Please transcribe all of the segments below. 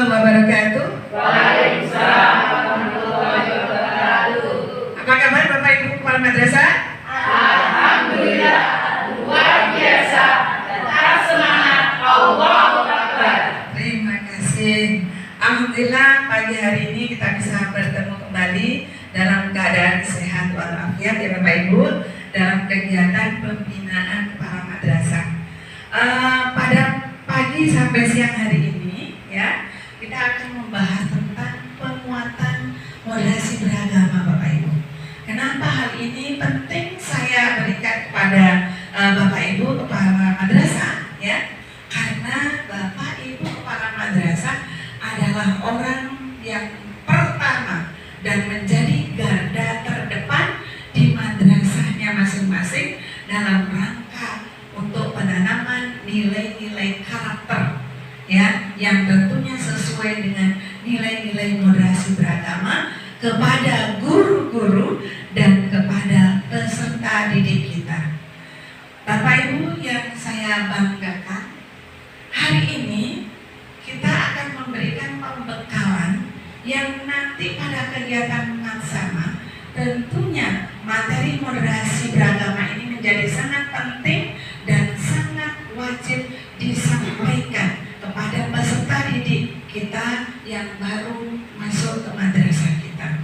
warahmatullahi wabarakatuh. Waalaikumsalam warahmatullahi wabarakatuh. Apa kabar Bapak Ibu Kepala Madrasah? Alhamdulillah, luar biasa. Tetap semangat, Allahu Akbar. Terima kasih. Alhamdulillah pagi hari ini kita bisa bertemu kembali dalam keadaan sehat walafiat ya Bapak Ibu dalam kegiatan pembinaan kepala madrasah. Pada pagi sampai siang hari ini ya kita akan membahas tentang penguatan moderasi beragama Bapak Ibu. Kenapa hal ini penting saya berikan kepada Bapak Ibu kepala madrasah ya? Karena Bapak Ibu kepala madrasah adalah orang yang pertama dan menjadi garda terdepan di madrasahnya masing-masing dalam rangka untuk penanaman nilai-nilai karakter ya yang tentunya sesuai dengan nilai-nilai moderasi beragama kepada guru-guru dan kepada peserta didik kita. Bapak Ibu yang saya banggakan, hari ini kita akan memberikan pembekalan yang nanti pada kegiatan maksama tentunya materi moderasi beragama ini menjadi sangat penting dan sangat wajib disampaikan kepada peserta didik kita yang baru masuk ke madrasah kita.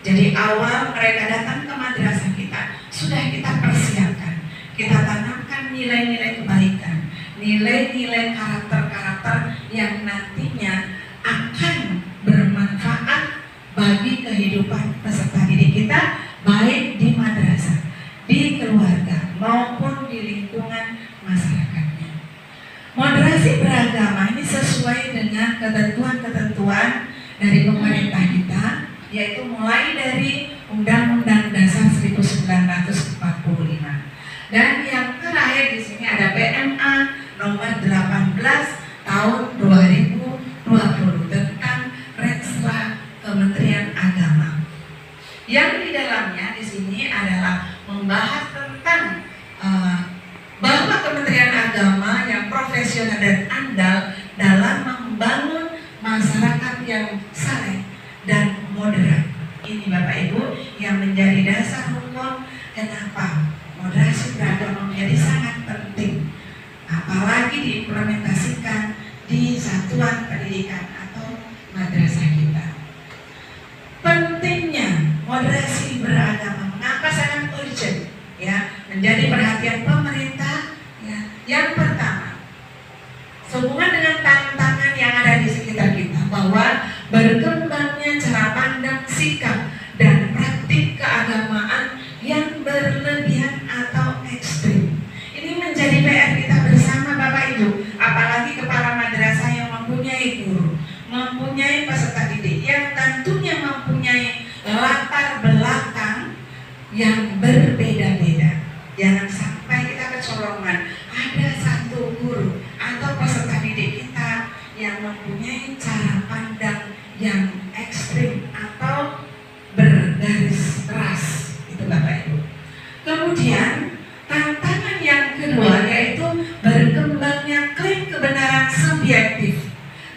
Jadi awal mereka datang ke madrasah kita sudah kita persiapkan, kita tanamkan nilai-nilai kebaikan, nilai-nilai karakter-karakter yang nantinya akan bermanfaat bagi kehidupan peserta didik kita, baik di madrasah, di keluarga, maupun di lingkungan masyarakatnya. Moderasi beragama ini sesuai dengan ketentuan-ketentuan dari pemerintah kita, yaitu mulai dari Undang-Undang Dasar 1945. Dan yang terakhir di sini ada PMA nomor 18 tahun 2020 tentang Renstra Kementerian Agama. Yang di dalamnya di sini adalah membahas tentang bahwa Kementerian Agama yang profesional dan andal dalam membangun masyarakat yang saleh dan moderat. Ini Bapak Ibu yang menjadi dasar hukum kenapa moderasi beragama menjadi sangat penting, apalagi diimplementasikan di satuan pendidikan atau madrasah kita. Pentingnya moderasi beragama, mengapa sangat urgent ya menjadi perhatian pemerintah ya. Yang pertama, sehubungan dengan tantangan yang ada di sekitar kita, bahwa berkembangnya cara pandang, sikap dan praktik keagamaan yang berlebihan atau ekstrim. Ini menjadi PR kita bersama Bapak Ibu, apalagi kepala madrasah yang mempunyai guru, mempunyai peserta didik yang tentunya mempunyai latar belakang yang berbeda-beda. Jangan sampai kita kecolongan ada satu guru atau peserta didik kita yang mempunyai cara pandang yang ekstrim atau bergaris keras, itu Bapak Ibu. Kemudian tantangan yang kedua yaitu berkembangnya klaim kebenaran subjektif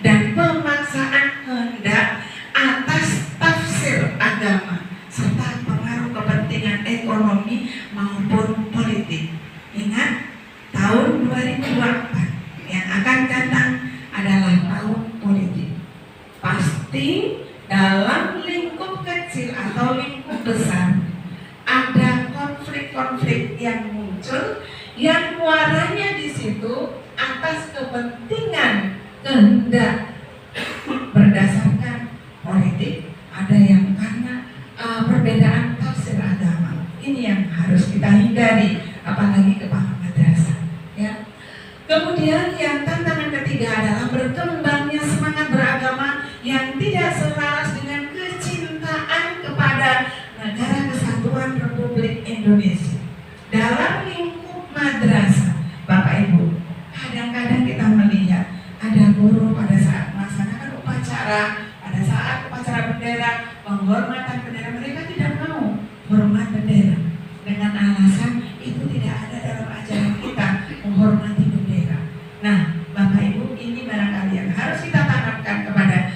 dan pemaksaan kehendak atas tafsir agama serta pengaruh kepentingan ekonomi maupun politik. Ingat, tahun 2024 yang akan datang adalah tahun politik. Pasti dalam lingkup kecil atau lingkup besar ada konflik-konflik yang muncul yang muaranya di situ atas kepentingan kehendak berdasarkan politik, ada yang karena perbedaan tafsir agama. Ini yang harus kita hindari, apalagi kepala madrasah ya. Kemudian yang tantangan ketiga adalah berkembangnya semangat beragama yang tidak selaras dengan kecintaan kepada negara kesatuan Republik Indonesia. Dalam lingkup madrasah, Bapak Ibu, kadang-kadang kita melihat ada guru pada saat melaksanakan upacara, pada saat upacara bendera, penghormatan bendera, mereka tidak mau hormat bendera dengan alasan itu tidak ada dalam ajaran kita menghormati bendera. Nah, Bapak Ibu, ini barangkali yang harus kita tanamkan kepada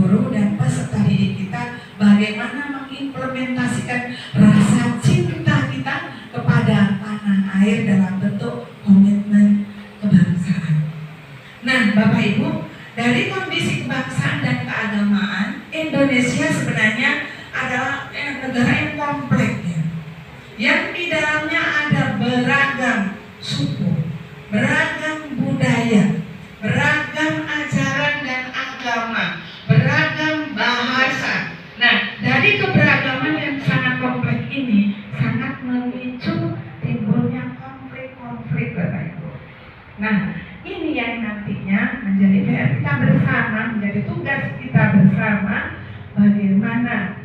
guru dan peserta didik kita bagaimana mengimplementasikan rasa cinta kita kepada tanah air dalam bentuk komitmen kebangsaan. Nah, Bapak Ibu, dari kondisi kebangsaan dan keagamaan, Indonesia sebenarnya adalah negara yang kompleks ya, yang di dalamnya ada beragam suku, beragam budaya, beragam ajaran dan agama, beragam bahasa. Nah, dari keberagaman yang sangat kompleks ini sangat memicu timbulnya konflik-konflik, Bapak Ibu. Nah, ini yang nantinya menjadi PR kita bersama, menjadi tugas kita bersama, bagaimana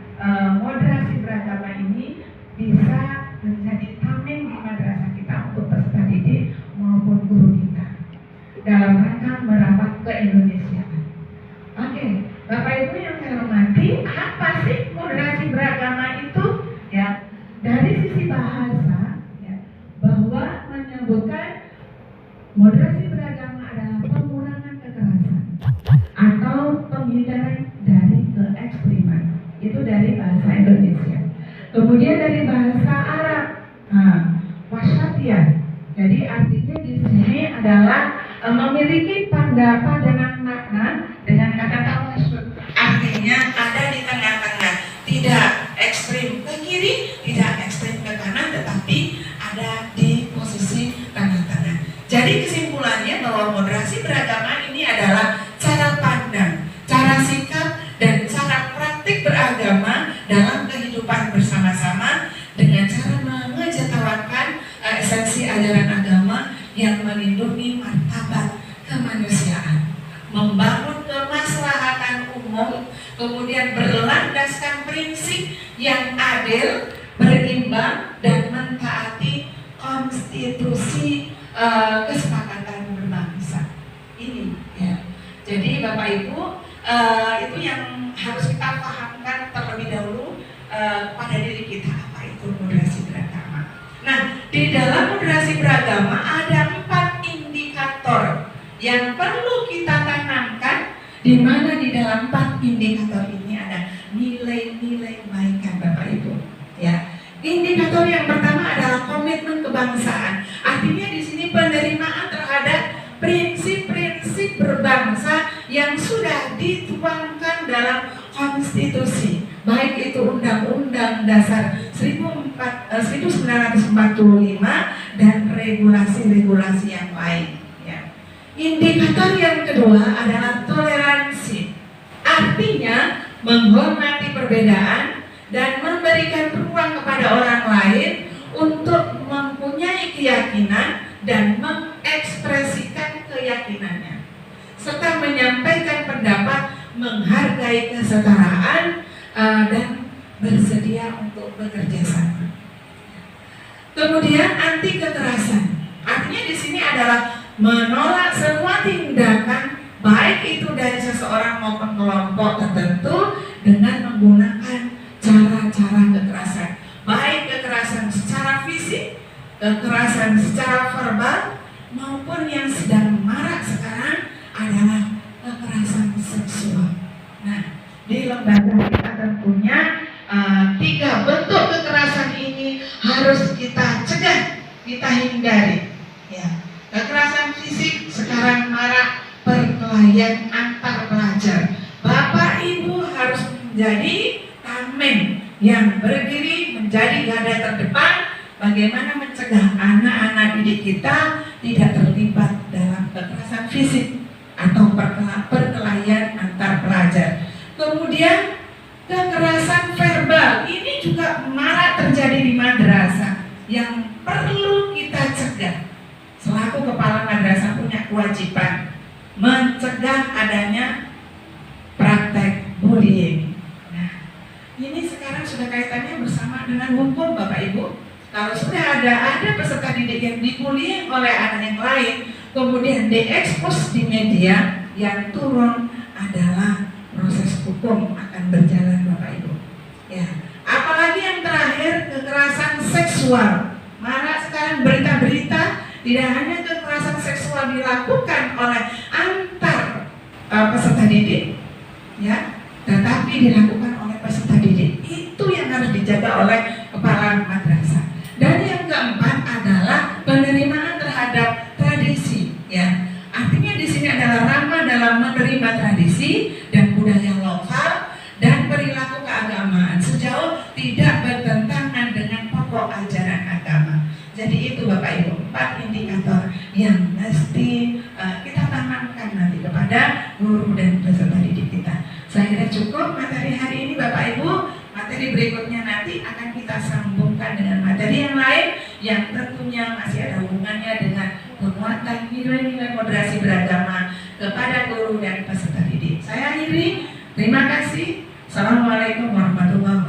moderasi beragama ini bisa menjadi tameng di madrasah kita untuk peserta didik maupun guru kita dalam rangka merawat keindonesiaan. Oke, Bapak Ibu yang saya hormati, apa sih moderasi beragama itu? Ya, dari sisi bahasa, ya, bahwa menyebutkan moderasi beragama adalah pengurangan kekerasan atau penghindaran dari keekstriman. Itu dari bahasa Indonesia. Kemudian dari bahasa Arab, wasyatiyah. Jadi artinya di sini adalah memiliki pendapat dan makna dengan kata tawasul. Artinya ada di tengah-tengah, tidak ekstrim ke kiri, tidak ekstrim ke kanan, tetapi ada di posisi tengah-tengah. Jadi kesimpulannya bahwa moderasi beragama ini adalah cara pandang, cara sikap, dan cara praktik beragama dalam kehidupan bersama-sama dengan cara mengejawantahkan esensi ajaran agama yang melindungi martabat kemanusiaan, membangun kemaslahatan umum, kemudian berlandaskan prinsip yang adil, berimbang, dan mentaati konstitusi kesepakatan berbangsa. Ini ya. Jadi Bapak Ibu, itu yang harus kita pahamkan terlebih dahulu pada diri kita, apa itu moderasi beragama. Nah, di dalam moderasi beragama ada 4 indikator yang perlu kita tanamkan, di mana di dalam 4 indikator ini ada nilai-nilai kebaikan, Bapak Ibu. Ya, indikator yang pertama adalah komitmen kebangsaan. Artinya di sini penerimaan terhadap prinsip-prinsip berbangsa yang sudah dituangkan dalam konstitusi, baik itu Undang-Undang Dasar 1945 dan regulasi-regulasi yang lain. Ya. Indikator yang kedua adalah toleransi, artinya menghormati perbedaan dan memberikan ruang kepada orang lain untuk mempunyai keyakinan dan mengekspresikan keyakinannya, serta menyampaikan pendapat, menghargai kesetaraan, dan bersedia untuk bekerja sama. Kemudian anti kekerasan, artinya di sini adalah menolak semua tindakan baik itu dari seseorang maupun kelompok tertentu dengan menggunakan cara-cara kekerasan, baik kekerasan secara fisik, kekerasan secara verbal, maupun yang sedang marak sekarang adalah kekerasan seksual. Nah, di lembaga kita tentunya 3 bentuk kekerasan ini harus kita cegah, kita hindari. Ya, kekerasan fisik sekarang marak, perkelahian antar pelajar. Bapak Ibu harus menjadi tameng yang berdiri menjadi garda terdepan bagaimana mencegah anak-anak didik kita tidak terlibat dalam kekerasan fisik atau perkelahian antar pelajar. Kemudian kekerasan verbal ini juga marak terjadi di madrasah yang perlu kita cegah. Selaku kepala madrasah punya kewajiban mencegah adanya praktek bullying. Nah, ini sekarang sudah kaitannya bersama dengan hukum, Bapak Ibu. Kalau sudah ada peserta didik yang dibullying oleh anak yang lain, kemudian diekspos di media, yang turun adalah proses hukum akan berjalan, Bapak Ibu. Ya, apalagi yang terakhir kekerasan seksual. Marak sekarang berita-berita tidak hanya kekerasan seksual dilakukan oleh antar peserta didik, ya, tetapi dilakukan oleh peserta didik. Itu yang harus dijaga oleh kepala madrasah. Dan yang keempat adalah penerimaan terhadap tradisi, ya. Artinya di sini adalah ramah dalam menerima tradisi dan budaya lokal dan perilaku keagamaan sejauh tidak bertentangan dengan pokok ajaran agama. Jadi itu Bapak Ibu 4 indikator yang mesti kita tanamkan nanti kepada guru dan peserta didik kita. Saya kira cukup materi hari ini Bapak Ibu. Materi berikutnya nanti akan kita sambungkan dengan materi yang lain yang tentunya masih ada hubungannya dengan penguatan nilai-nilai moderasi beragama kepada guru dan peserta didik. Saya akhiri. Terima kasih. Assalamualaikum warahmatullahi wabarakatuh.